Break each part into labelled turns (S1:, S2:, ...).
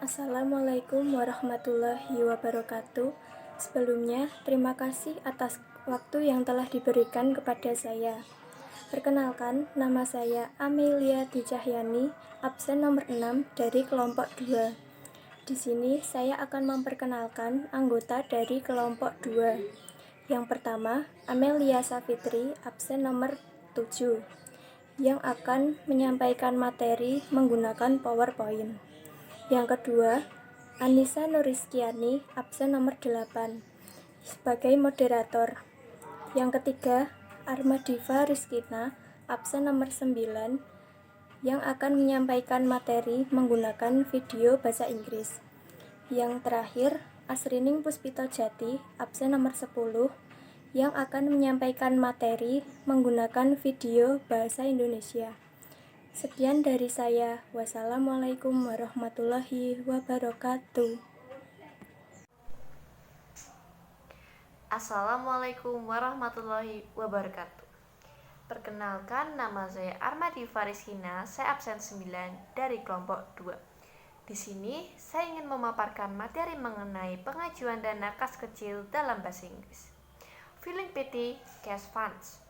S1: Assalamualaikum warahmatullahi wabarakatuh. Sebelumnya, terima kasih atas waktu yang telah diberikan kepada saya. Perkenalkan, nama saya Amelia Dicahyani, absen nomor 6 dari kelompok 2. Di sini saya akan memperkenalkan anggota dari kelompok 2. Yang pertama, Amelia Safitri, absen nomor 7, yang akan menyampaikan materi menggunakan PowerPoint. Yang kedua, Anissa Nuriskiani, absen nomor 8, sebagai moderator. Yang ketiga, Armadiva Rizkina, absen nomor 9, yang akan menyampaikan materi menggunakan video bahasa Inggris. Yang terakhir, Asrining Puspito Jati, absen nomor 10, yang akan menyampaikan materi menggunakan video bahasa Indonesia. Sekian dari saya. Wassalamualaikum warahmatullahi wabarakatuh.
S2: Assalamualaikum warahmatullahi wabarakatuh. Perkenalkan, nama saya Armadiva Rizkina, saya absen 9 dari kelompok 2. Di sini saya ingin memaparkan materi mengenai pengajuan dana kas kecil dalam bahasa Inggris. Filing Petty Cash Funds.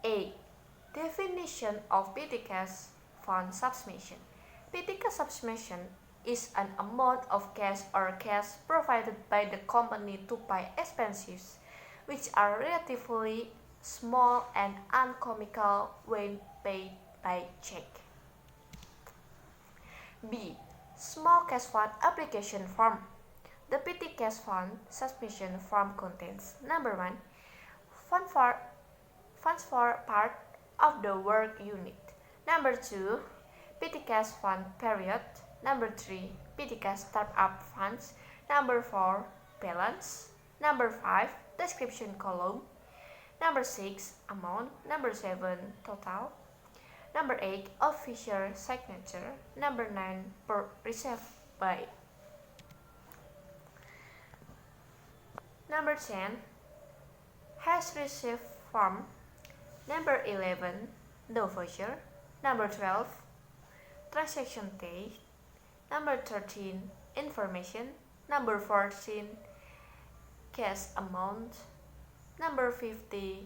S2: A. Definition of petty cash fund subsumption. Petty cash subsumption is an amount of cash or cash provided by the company to pay expenses which are relatively small and uneconomical when paid by check. B. Small cash fund application form. The petty cash fund subsumption form contains: number 1, funds for part of the work unit. Number 2, petty cash fund period. Number 3, petty cash startup funds. Number 4, balance. Number 5, description column. Number 6, amount. Number 7, total. Number 8, official signature. Number 9, per received by. Number 10, has received form. Number 11, no voucher. Number 12, transaction date. Number 13, information. Number 14, cash amount. Number 15,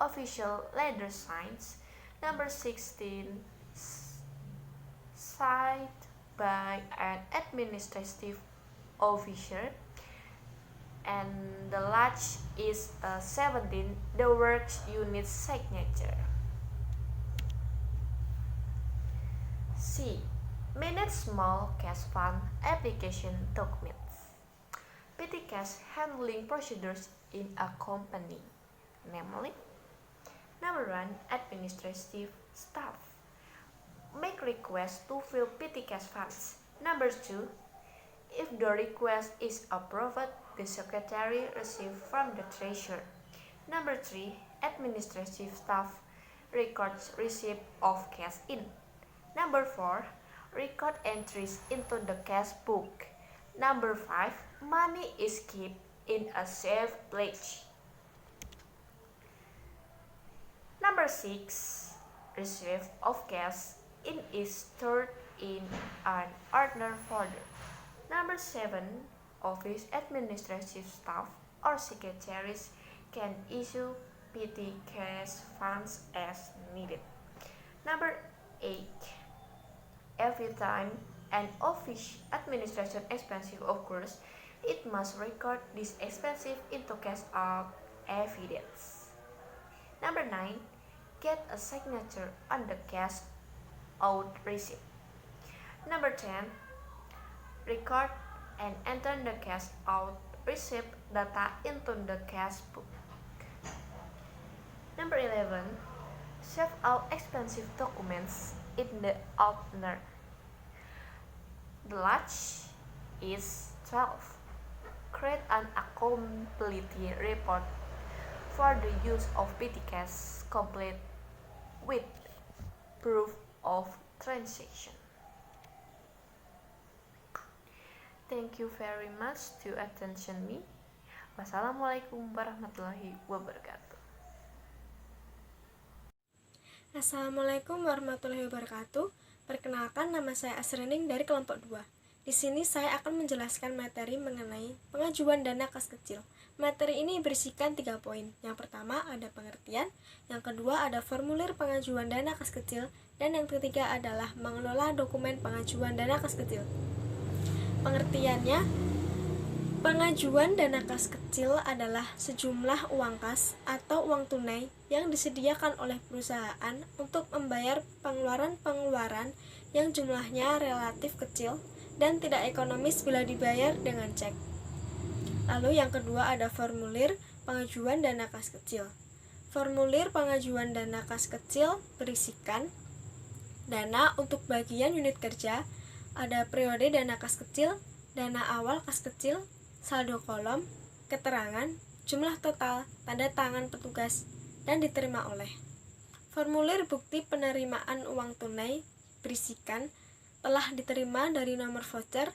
S2: official letter signs. Number 16, signed by an administrative officer. And the last is 17, the work unit signature. C. Manage small cash fund application documents. Petty cash handling procedures in a company, namely: number 1, administrative staff make request to fill petty cash funds. Number 2, if the request is approved, the secretary receives from the treasurer. Number 3, administrative staff records receipt of cash in. Number 4, record entries into the cash book. Number 5, money is kept in a safe place. Number 6, receipt of cash in is stored in an order folder. Number 7, office administrative staff or secretaries can issue petty cash funds as needed. Number 8, every time an office administration expense occurs, it must record this expense into cash out evidence. Number 9, get a signature on the cash out receipt. Number 10, record and enter the cash out receipt data into the cash book. Number 11, save all expensive documents in the outner. The last is 12, create an accountability report for the use of petty cash complete with proof of transaction. Thank you very much to attention me. Wassalamualaikum warahmatullahi wabarakatuh.
S1: Assalamualaikum warahmatullahi wabarakatuh. Perkenalkan, nama saya Asrening dari kelompok 2. Di sini saya akan menjelaskan materi mengenai pengajuan dana kas kecil. Materi ini berisikan 3 poin. Yang pertama ada pengertian, yang kedua ada formulir pengajuan dana kas kecil, dan yang ketiga adalah mengelola dokumen pengajuan dana kas kecil. Pengertiannya, pengajuan dana kas kecil adalah sejumlah uang kas atau uang tunai yang disediakan oleh perusahaan untuk membayar pengeluaran-pengeluaran yang jumlahnya relatif kecil dan tidak ekonomis bila dibayar dengan cek. Lalu yang kedua ada formulir pengajuan dana kas kecil. Formulir pengajuan dana kas kecil berisikan dana untuk bagian unit kerja, ada periode dana kas kecil, dana awal kas kecil, saldo kolom, keterangan, jumlah total, tanda tangan petugas, dan diterima oleh. Formulir bukti penerimaan uang tunai berisikan telah diterima dari nomor voucher,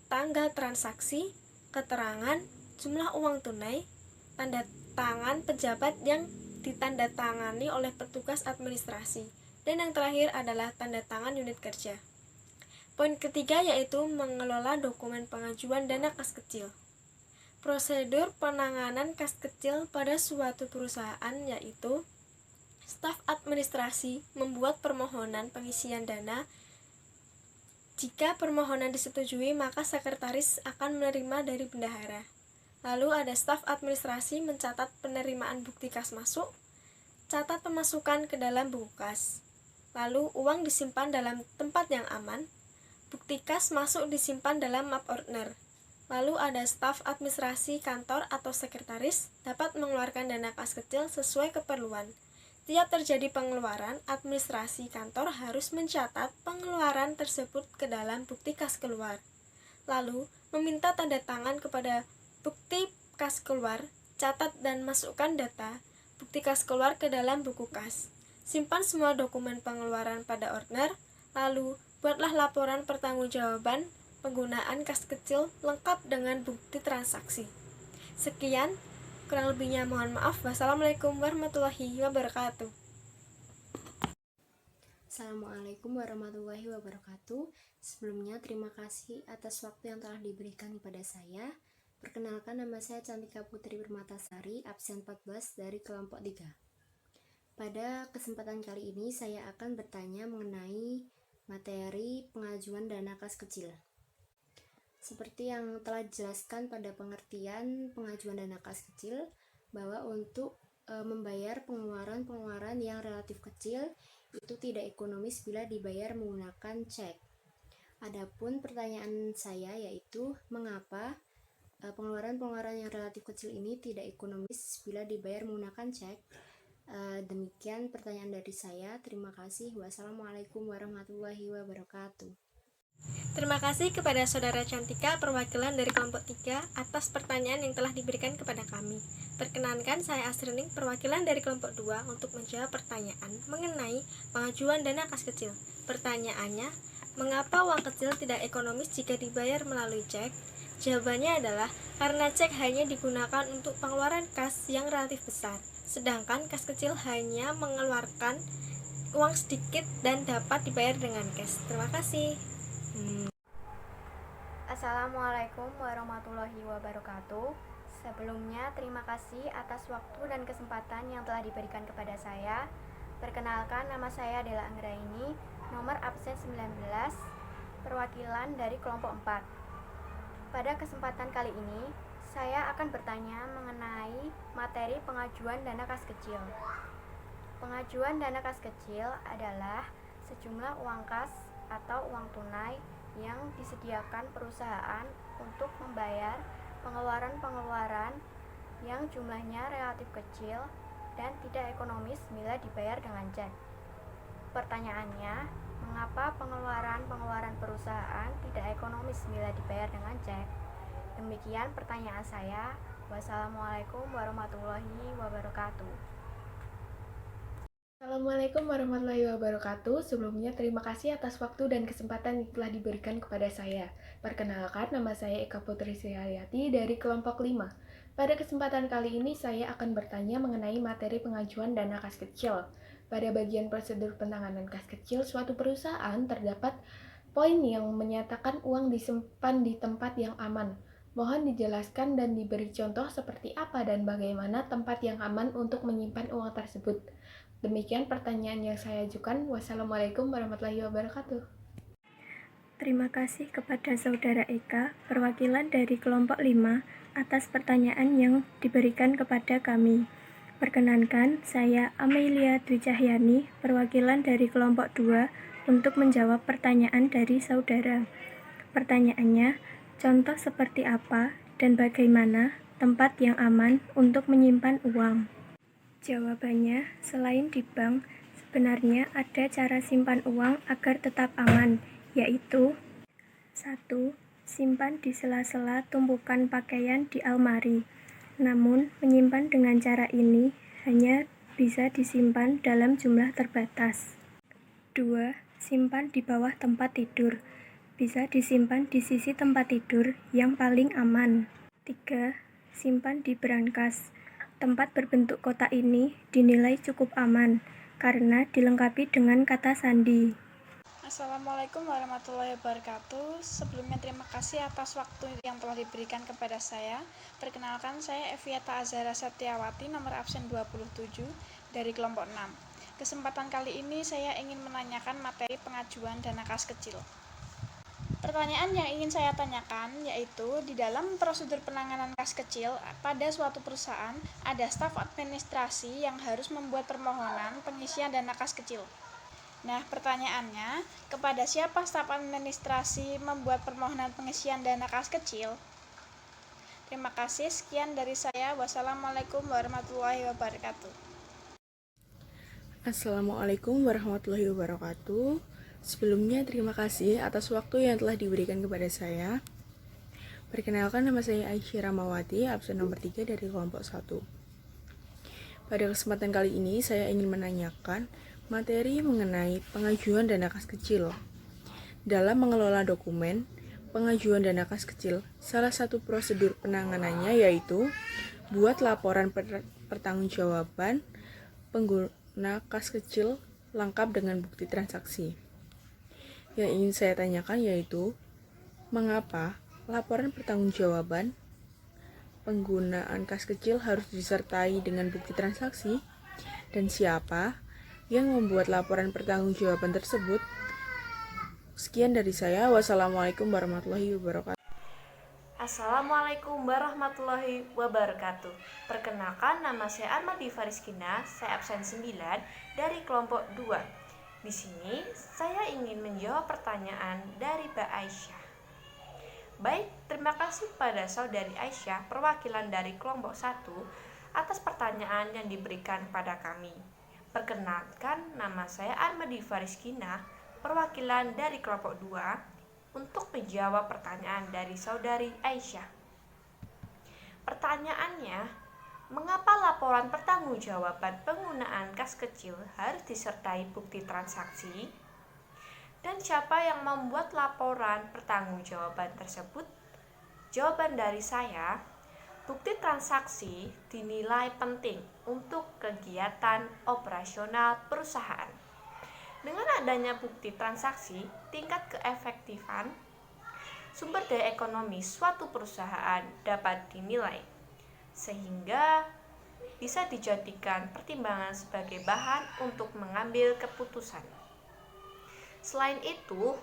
S1: tanggal transaksi, keterangan, jumlah uang tunai, tanda tangan pejabat yang ditandatangani oleh petugas administrasi, dan yang terakhir adalah tanda tangan unit kerja. Poin ketiga yaitu mengelola dokumen pengajuan dana kas kecil. Prosedur penanganan kas kecil pada suatu perusahaan yaitu staf administrasi membuat permohonan pengisian dana. Jika permohonan disetujui, maka sekretaris akan menerima dari bendahara. Lalu ada staf administrasi mencatat penerimaan bukti kas masuk, catat pemasukan ke dalam buku kas. Lalu uang disimpan dalam tempat yang aman. Bukti kas masuk disimpan dalam map ordner. Lalu ada staf administrasi kantor atau sekretaris dapat mengeluarkan dana kas kecil sesuai keperluan. Setiap terjadi pengeluaran, administrasi kantor harus mencatat pengeluaran tersebut ke dalam bukti kas keluar. Lalu, meminta tanda tangan kepada bukti kas keluar, catat dan masukkan data bukti kas keluar ke dalam buku kas. Simpan semua dokumen pengeluaran pada ordner, lalu buatlah laporan pertanggungjawaban penggunaan kas kecil lengkap dengan bukti transaksi. Sekian, kurang lebihnya mohon maaf. Wassalamualaikum warahmatullahi wabarakatuh.
S3: Assalamualaikum warahmatullahi wabarakatuh. Sebelumnya terima kasih atas waktu yang telah diberikan kepada saya. Perkenalkan, nama saya Cantika Putri Permatasari, absen 14 dari kelompok 3. Pada kesempatan kali ini saya akan bertanya mengenai materi pengajuan dana kas kecil. Seperti yang telah dijelaskan pada pengertian pengajuan dana kas kecil, bahwa untuk membayar pengeluaran-pengeluaran yang relatif kecil itu tidak ekonomis bila dibayar menggunakan cek. Adapun pertanyaan saya yaitu mengapa pengeluaran-pengeluaran yang relatif kecil ini tidak ekonomis bila dibayar menggunakan cek. Demikian pertanyaan dari saya. Terima kasih. Wassalamualaikum warahmatullahi wabarakatuh.
S1: Terima kasih kepada Saudara Cantika perwakilan dari kelompok 3 atas pertanyaan yang telah diberikan kepada kami. Perkenankan, saya Asrening perwakilan dari kelompok 2 untuk menjawab pertanyaan mengenai pengajuan dana kas kecil. Pertanyaannya, mengapa uang kecil tidak ekonomis jika dibayar melalui cek? Jawabannya adalah karena cek hanya digunakan untuk pengeluaran kas yang relatif besar, sedangkan kas kecil hanya mengeluarkan uang sedikit dan dapat dibayar dengan cash. Terima kasih.
S4: Assalamualaikum warahmatullahi wabarakatuh. Sebelumnya terima kasih atas waktu dan kesempatan yang telah diberikan kepada saya. Perkenalkan, nama saya Dela Anggraini, nomor absen 19, perwakilan dari kelompok 4. Pada kesempatan kali ini, saya akan bertanya mengenai materi pengajuan dana kas kecil. Pengajuan dana kas kecil adalah sejumlah uang kas atau uang tunai yang disediakan perusahaan untuk membayar pengeluaran-pengeluaran yang jumlahnya relatif kecil dan tidak ekonomis bila dibayar dengan cek. Pertanyaannya, mengapa pengeluaran-pengeluaran perusahaan tidak ekonomis bila dibayar dengan cek? Demikian pertanyaan saya. Wassalamualaikum warahmatullahi wabarakatuh.
S5: Assalamualaikum warahmatullahi wabarakatuh. Sebelumnya terima kasih atas waktu dan kesempatan yang telah diberikan kepada saya. Perkenalkan, nama saya Eka Putri Sriharyati dari kelompok 5. Pada kesempatan kali ini saya akan bertanya mengenai materi pengajuan dana kas kecil. Pada bagian prosedur penanganan kas kecil suatu perusahaan terdapat poin yang menyatakan uang disimpan di tempat yang aman. Mohon dijelaskan dan diberi contoh seperti apa dan bagaimana tempat yang aman untuk menyimpan uang tersebut. Demikian pertanyaan yang saya ajukan. Wassalamualaikum warahmatullahi wabarakatuh.
S1: Terima kasih kepada Saudara Eka, perwakilan dari kelompok 5, atas pertanyaan yang diberikan kepada kami. Perkenankan, saya Amelia Dwi Cahyani, perwakilan dari kelompok 2, untuk menjawab pertanyaan dari saudara. Pertanyaannya, contoh seperti apa dan bagaimana tempat yang aman untuk menyimpan uang? Jawabannya, selain di bank, sebenarnya ada cara simpan uang agar tetap aman, yaitu 1. Simpan di sela-sela tumpukan pakaian di almari. Namun, menyimpan dengan cara ini hanya bisa disimpan dalam jumlah terbatas. 2. Simpan di bawah tempat tidur. Bisa disimpan di sisi tempat tidur yang paling aman. 3. Simpan di brankas. Tempat berbentuk kotak ini dinilai cukup aman karena dilengkapi dengan kata sandi.
S6: Assalamualaikum warahmatullahi wabarakatuh. Sebelumnya terima kasih atas waktu yang telah diberikan kepada saya. Perkenalkan, saya Eviata Azhara Setiawati, nomor absen 27 dari kelompok 6. Kesempatan kali ini saya ingin menanyakan materi pengajuan dana kas kecil. Pertanyaan yang ingin saya tanyakan yaitu di dalam prosedur penanganan kas kecil pada suatu perusahaan ada staf administrasi yang harus membuat permohonan pengisian dana kas kecil. Nah, pertanyaannya, kepada siapa staf administrasi membuat permohonan pengisian dana kas kecil? Terima kasih, sekian dari saya. Wassalamualaikum warahmatullahi wabarakatuh.
S7: Assalamualaikum warahmatullahi wabarakatuh. Sebelumnya terima kasih atas waktu yang telah diberikan kepada saya. Perkenalkan, nama saya Aisyah Ramawati, absen nomor 3 dari kelompok 1. Pada kesempatan kali ini saya ingin menanyakan materi mengenai pengajuan dana kas kecil. Dalam mengelola dokumen pengajuan dana kas kecil, salah satu prosedur penanganannya yaitu buat laporan pertanggungjawaban pengguna kas kecil lengkap dengan bukti transaksi. Yang ingin saya tanyakan yaitu, mengapa laporan pertanggungjawaban penggunaan kas kecil harus disertai dengan bukti transaksi, dan siapa yang membuat laporan pertanggungjawaban tersebut? Sekian dari saya. Wassalamualaikum warahmatullahi wabarakatuh.
S2: Assalamualaikum warahmatullahi wabarakatuh. Perkenalkan, nama saya Armadi Fariskina, saya absen 9 dari kelompok 2. Di sini saya ingin menjawab pertanyaan dari Mbak Aisyah. Baik, terima kasih pada saudari Aisyah, perwakilan dari kelompok 1, atas pertanyaan yang diberikan pada kami. Perkenalkan, nama saya Armadi Fariskina, perwakilan dari kelompok 2, untuk menjawab pertanyaan dari saudari Aisyah. Pertanyaannya, mengapa laporan pertanggungjawaban penggunaan kas kecil harus disertai bukti transaksi? Dan siapa yang membuat laporan pertanggungjawaban tersebut? Jawaban dari saya, bukti transaksi dinilai penting untuk kegiatan operasional perusahaan. Dengan adanya bukti transaksi, tingkat keefektifan sumber daya ekonomi suatu perusahaan dapat dinilai, sehingga bisa dijadikan pertimbangan sebagai bahan untuk mengambil keputusan. Selain itu,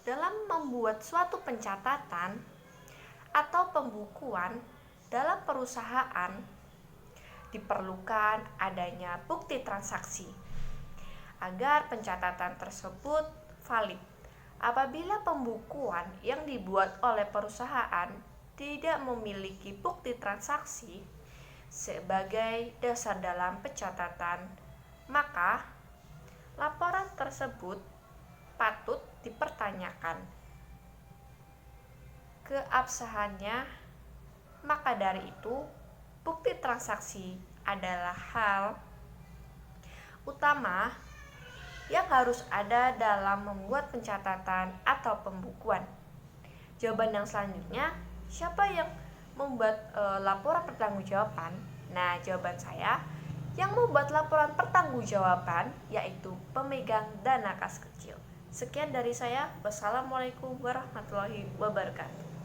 S2: dalam membuat suatu pencatatan atau pembukuan dalam perusahaan, diperlukan adanya bukti transaksi agar pencatatan tersebut valid. Apabila pembukuan yang dibuat oleh perusahaan tidak memiliki bukti transaksi sebagai dasar dalam pencatatan, maka laporan tersebut patut dipertanyakan keabsahannya. Maka dari itu, bukti transaksi adalah hal utama yang harus ada dalam membuat pencatatan atau pembukuan. Jawaban yang selanjutnya, siapa yang membuat laporan pertanggungjawaban? Nah, jawaban saya yang membuat laporan pertanggungjawaban yaitu pemegang dana kas kecil. Sekian dari saya. Wassalamualaikum warahmatullahi wabarakatuh.